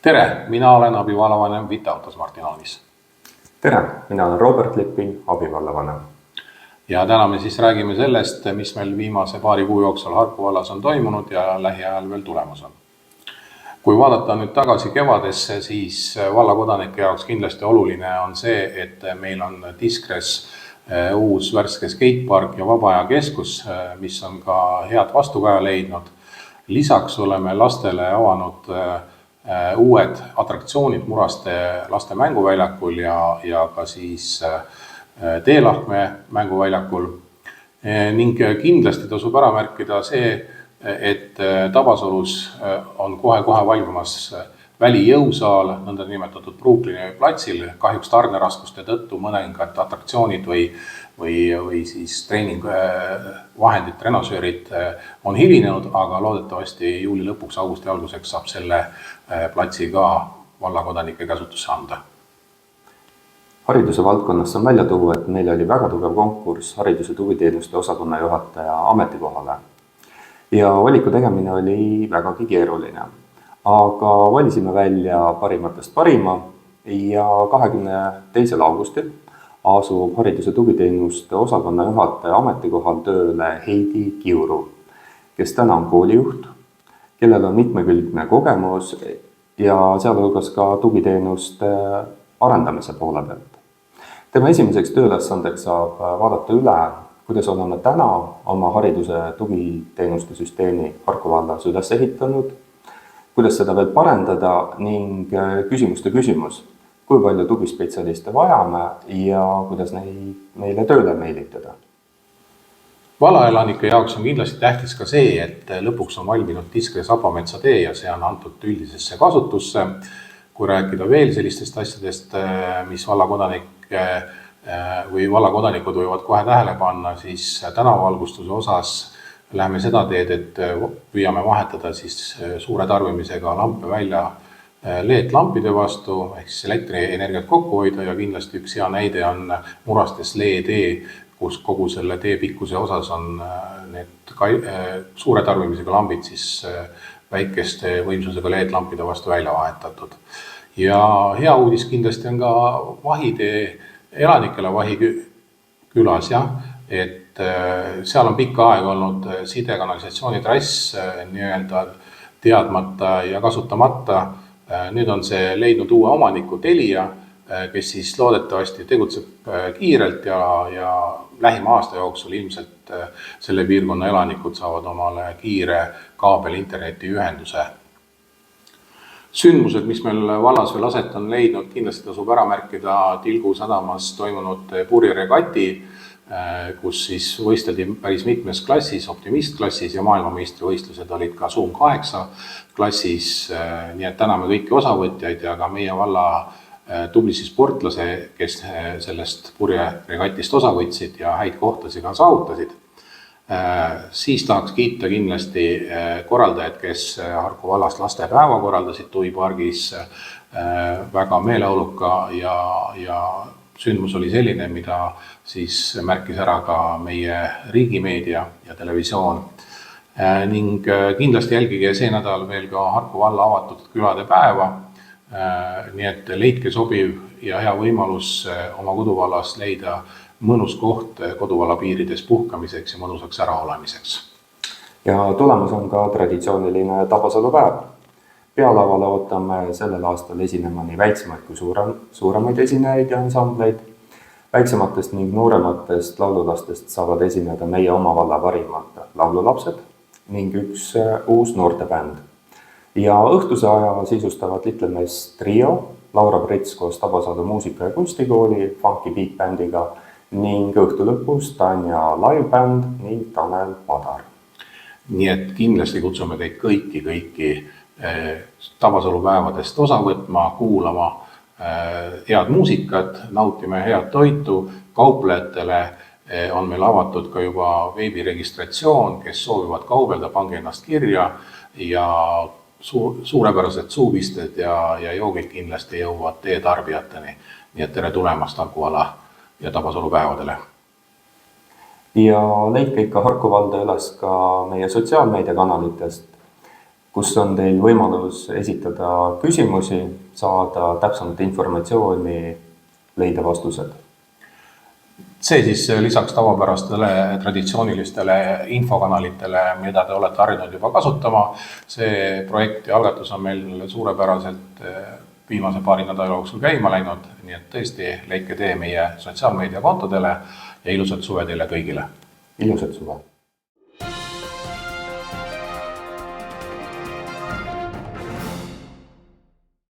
Tere, mina olen abivallavanem Viteautos Martin Aanis. Tere, mina olen Robert Lipping, abivallavanem. Ja täna me siis räägime sellest, mis meil viimase paari kuu jooksul Harku vallas on toimunud ja lähiajal veel tulemas on. Kui vaadata nüüd tagasi kevadesse, siis vallakodanike jaoks kindlasti oluline on see, et meil on Tiskres uus värske skatepark ja vabaajakeskus, mis on ka head vastukaja leidnud. Lisaks oleme lastele avanud uued atraktsioonid Muraste laste mänguväljakul ja ka siis Teelahkme mänguväljakul. Ning kindlasti tasub ära märkida see, et Tabasalus on kohe valmimas välijõusaal, nõnda nimetatud Brooklyni platsil. Kahjuks tarneraskuste tõttu mõningad atraktsioonid või siis treeningvahendid, trenosöörid on hilinenud, aga loodetavasti juuli lõpuks, augusti alguseks saab selle platsi ka vallakodanike käsutusse anda. Hariduse valdkonnas on välja tuua, et meil oli väga tugev konkurss hariduse tugiteenuste osakonna juhataja ametikohale. Ja valiku tegemine oli vägagi keeruline. Aga valisime välja parimatest parima ja 22. augustil asub hariduse tugiteenuste osakonna juhataja ametikohal tööle Heidi Kiuru, kes täna on koolijuht, kellel on mitmekülgne kogemus ja sealhulgas ka tugiteenuste arendamise poole pealt. Tema esimeseks tööülesandeks saab vaadata üle, kuidas oleme täna oma hariduse tugiteenuste süsteemi Harku vallas üles ehitanud, kuidas seda veel parendada ning küsimuste küsimus, kui palju tugispetsialiste vajame ja kuidas meile tööle meelitada. Vallaelanike jaoks on kindlasti tähtis ka see, et lõpuks on valminud Tiskres Abametsa tee ja see on antud üldisesse kasutusse. Kui rääkida veel sellistest asjadest, mis vallakodanikud võivad kohe tähele panna, siis tänavavalgustuse osas läheme seda teed, et püüame vahetada siis suure tarbimisega lampe välja LED-lampide vastu, ehk siis elektrienergiat kokku hoida ja kindlasti üks hea näide on Murastes LED-tee, kus kogu selle tee pikkuse osas on need suure tarbimisega lambid siis väikeste võimsusega LED-lampide vastu välja vahetatud. Ja hea uudis kindlasti on ka Vahitee elanikele Vahi külas, et seal on pikka aega olnud sidekanalisatsiooni trass nii-öelda teadmata ja kasutamata. Nüüd on see leidnud uue omaniku Telia, kes siis loodetavasti tegutseb kiirelt ja lähima aasta jooksul ilmselt selle piirkonna elanikud saavad omale kiire kaabel interneti ühenduse. Sündmused, mis meil vallas veel aset on leidnud, kindlasti tasub ära märkida Tilgu sadamas toimunud purjeregati, kus siis võisteldi päris mitmes klassis, optimistklassis ja maailmameistrivõistlused olid ka Zoom 8 klassis. Nii et täname kõiki osavõtjaid ja ka meie valla tublisi sportlase, kes sellest purjeregatist osa võtsid ja häid kohtasi ka saavutasid. Siis tahaks kiita kindlasti korraldajad, kes Harku vallast lastepäeva korraldasid Tuvipargis väga meeleoluka ja sündmus oli selline, mida siis märkis ära ka meie riigimeedia ja televisioon. Ning kindlasti jälgige see nädal veel ka Harku valla avatud külade päeva. Nii et leidke sobiv ja hea võimalus oma koduvallas leida mõnus koht koduvalla piirides puhkamiseks ja mõnusaks ära olemiseks. Ja tulemus on ka traditsiooniline Tabasalu päev. Pealavale ootame sellel aastal esinema nii väiksemaid kui suuremaid esinejaid ja ansambleid. Väiksematest ning noorematest laululastest saavad esineda meie oma valla parimad laululapsed ning üks uus noortebänd. Ja õhtuse aja sisustavad Little Mess trio, Laura Brits koos Tabasalu muusika- ja kunstikooli Funky Beat bändiga ning õhtu lõpus Tanja livebänd ning Tanel Padar. Nii et kindlasti kutsume teid kõiki Tabasalu päevadest osa võtma, kuulama head muusikat, nautime head toitu. Kauplejatele on meil avatud ka juba veebiregistratsioon, kes soovivad kaubelda, pange ennast kirja ja suurepärased suupisted ja joogid kindlasti jõuavad teie tarbijateni. Nii et tere tulemast Harku valla ja Tabasalu päevadele. Ja leidke ikka Harku valda üles ka meie sotsiaalmeediakanalitest. kus on teil võimalus esitada küsimusi, saada täpsemat informatsiooni, leida vastused. See siis lisaks tavapärastele traditsioonilistele infokanalitele, mida te olete harjunud juba kasutama. See projekt ja algatus on meil suurepäraselt viimase paari nädala jooksul käima läinud, nii et tõesti leidke tee meie sotsiaalmeediakontodele ja ilusat suve teile kõigile. Ilusat suve!